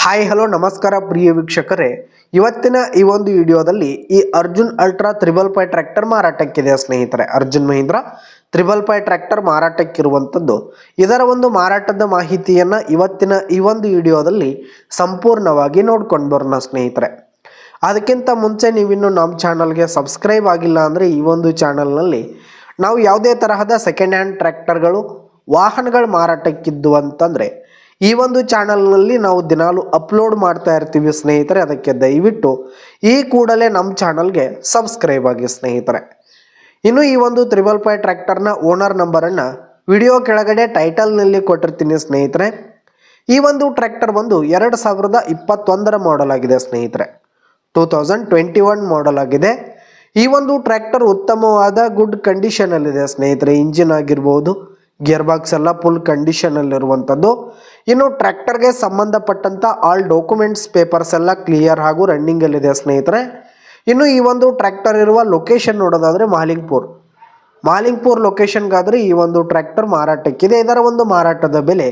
Hi hello ನಮಸ್ಕಾರ ಪ್ರಿಯ ವೀಕ್ಷಕರೇ, ಇವತ್ತಿನ ಈ ಒಂದು ವಿಡಿಯೋದಲ್ಲಿ ಈ ಅರ್ಜುನ್ ಅಲ್ಟ್ರಾ 555 ಟ್ರ್ಯಾಕ್ಟರ್ ಮಾರಾಟಕ್ಕಿದೆ ಸ್ನೇಹಿತರೆ. ಅರ್ಜುನ್ ಮಹೀಂದ್ರ 555 ಟ್ರ್ಯಾಕ್ಟರ್ ಮಾರಾಟಕ್ಕಿರುವಂಥದ್ದು. ಇದರ ಒಂದು ಮಾರಾಟದ ಮಾಹಿತಿಯನ್ನು ಇವತ್ತಿನ ಈ ಒಂದು ವಿಡಿಯೋದಲ್ಲಿ ಸಂಪೂರ್ಣವಾಗಿ ನೋಡ್ಕೊಂಡು ಬರೋಣ ಸ್ನೇಹಿತರೆ. ಅದಕ್ಕಿಂತ ಮುಂಚೆ ನೀವಿನ್ನು ನಮ್ಮ ಚಾನಲ್ಗೆ ಸಬ್ಸ್ಕ್ರೈಬ್ ಆಗಿಲ್ಲ ಅಂದರೆ ಈ ಒಂದು ಚಾನಲ್ನಲ್ಲಿ ನಾವು ಯಾವುದೇ ತರಹದ ಸೆಕೆಂಡ್ ಹ್ಯಾಂಡ್ ಟ್ರ್ಯಾಕ್ಟರ್ಗಳು ವಾಹನಗಳು ಮಾರಾಟಕ್ಕಿದ್ದು ಅಂತಂದರೆ ಈ ಒಂದು ಚಾನಲ್ನಲ್ಲಿ ನಾವು ದಿನಾಲು ಅಪ್ಲೋಡ್ ಮಾಡ್ತಾ ಇರ್ತೀವಿ ಸ್ನೇಹಿತರೆ. ಅದಕ್ಕೆ ದಯವಿಟ್ಟು ಈ ಕೂಡಲೇ ನಮ್ಮ ಚಾನಲ್ಗೆ ಸಬ್ಸ್ಕ್ರೈಬ್ ಆಗಿ ಸ್ನೇಹಿತರೆ. ಇನ್ನು ಈ ಒಂದು 555 ಟ್ರ್ಯಾಕ್ಟರ್ನ ಓನರ್ ನಂಬರನ್ನು ವಿಡಿಯೋ ಕೆಳಗಡೆ ಟೈಟಲ್ನಲ್ಲಿ ಕೊಟ್ಟಿರ್ತೀನಿ ಸ್ನೇಹಿತರೆ. ಈ ಒಂದು ಟ್ರ್ಯಾಕ್ಟರ್ ಬಂದು 2021 ಮಾಡೆಲ್ ಆಗಿದೆ ಸ್ನೇಹಿತರೆ. 2021 ಮಾಡೆಲ್ ಆಗಿದೆ. ಈ ಒಂದು ಟ್ರ್ಯಾಕ್ಟರ್ ಉತ್ತಮವಾದ ಗುಡ್ ಕಂಡೀಷನಲ್ಲಿದೆ ಸ್ನೇಹಿತರೆ. ಇಂಜಿನ್ ಆಗಿರ್ಬೋದು, ಗೇರ್ ಬಾಕ್ಸ್ ಎಲ್ಲ ಫುಲ್ ಕಂಡೀಷನಲ್ಲಿರುವಂಥದ್ದು. ಇನ್ನು ಟ್ರ್ಯಾಕ್ಟರ್ಗೆ ಸಂಬಂಧಪಟ್ಟಂಥ ಆಲ್ ಡಾಕ್ಯುಮೆಂಟ್ಸ್ ಪೇಪರ್ಸ್ ಎಲ್ಲ ಕ್ಲಿಯರ್ ಹಾಗೂ ರನ್ನಿಂಗಲ್ಲಿದೆ ಸ್ನೇಹಿತರೆ. ಇನ್ನು ಈ ಒಂದು ಟ್ರ್ಯಾಕ್ಟರ್ ಇರುವ ಲೊಕೇಶನ್ ನೋಡೋದಾದರೆ ಮಾಲಿಂಗ್ಪುರ್ ಲೊಕೇಶನ್ಗಾದರೆ ಈ ಒಂದು ಟ್ರ್ಯಾಕ್ಟರ್ ಮಾರಾಟಕ್ಕಿದೆ. ಇದರ ಒಂದು ಮಾರಾಟದ ಬೆಲೆ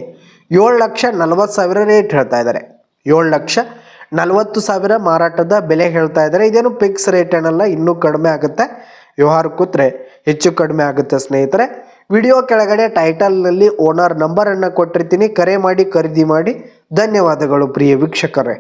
7,40,000 ರೇಟ್ ಹೇಳ್ತಾ ಇದ್ದಾರೆ. 7,40,000 ಮಾರಾಟದ ಬೆಲೆ ಹೇಳ್ತಾ ಇದ್ದಾರೆ. ಇದೇನು ಫಿಕ್ಸ್ ರೇಟ್ ಏನಲ್ಲ, ಇನ್ನೂ ಕಡಿಮೆ ಆಗುತ್ತೆ. ವ್ಯವಹಾರ ಕೂತ್ರೆ ಹೆಚ್ಚು ಕಡಿಮೆ ಆಗುತ್ತೆ ಸ್ನೇಹಿತರೆ. ವಿಡಿಯೋ ಕೆಳಗಡೆ ಟೈಟಲ್ನಲ್ಲಿ ಓನರ್ ನಂಬರನ್ನು ಕೊಟ್ಟಿರ್ತೀನಿ. ಕರೆ ಮಾಡಿ ಖರೀದಿ ಮಾಡಿ. ಧನ್ಯವಾದಗಳು ಪ್ರಿಯ ವೀಕ್ಷಕರೇ.